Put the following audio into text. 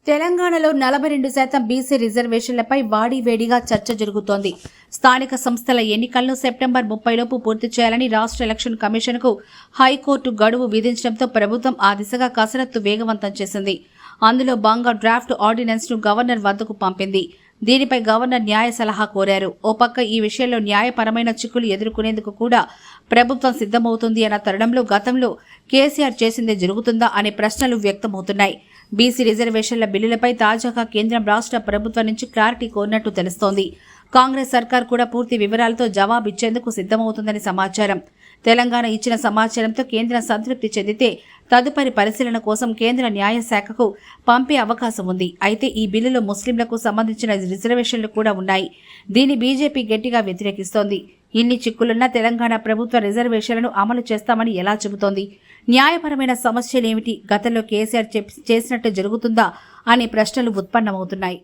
తెలంగాణలో 42% బీసీ రిజర్వేషన్లపై వాడివేడిగా చర్చ జరుగుతోంది. స్థానిక సంస్థల ఎన్నికలను సెప్టెంబర్ 30లోపు పూర్తి చేయాలని రాష్ట్ర ఎలక్షన్ కమిషన్కు హైకోర్టు గడువు విధించడంతో ప్రభుత్వం ఆ దిశగా కసరత్తు వేగవంతం చేసింది. అందులో భాగంగా డ్రాఫ్ట్ ఆర్డినెన్స్ను గవర్నర్ వద్దకు పంపింది. దీనిపై గవర్నర్ న్యాయ సలహా కోరారు. ఓ పక్క ఈ విషయంలో న్యాయపరమైన చిక్కులు ఎదుర్కొనేందుకు కూడా ప్రభుత్వం సిద్ధమవుతుంది అన్న తరుణంలో గతంలో కేసీఆర్ చేసిందే జరుగుతుందా అనే ప్రశ్నలు వ్యక్తమవుతున్నాయి. బీసీ రిజర్వేషన్ల బిల్లులపై తాజాగా కేంద్రం రాష్ట్ర ప్రభుత్వం నుంచి క్లారిటీ కోరినట్టు తెలుస్తోంది. కాంగ్రెస్ సర్కార్ కూడా పూర్తి వివరాలతో జవాబిచ్చేందుకు సిద్ధమవుతుందని సమాచారం. తెలంగాణ ఇచ్చిన సమాచారంతో కేంద్రం సంతృప్తి చెందితే తదుపరి పరిశీలన కోసం కేంద్ర న్యాయశాఖకు పంపే అవకాశం ఉంది. అయితే ఈ బిల్లులో ముస్లింలకు సంబంధించిన రిజర్వేషన్లు కూడా ఉన్నాయి. దీన్ని బీజేపీ గట్టిగా వ్యతిరేకిస్తోంది. ఇన్ని చిక్కులున్న తెలంగాణ ప్రభుత్వ రిజర్వేషన్లను అమలు చేస్తామని ఎలా చెబుతోంది? న్యాయపరమైన సమస్యలేమిటి? గతంలో కేసీఆర్ చేసినట్టు జరుగుతుందా అనే ప్రశ్నలు ఉత్పన్నమవుతున్నాయి.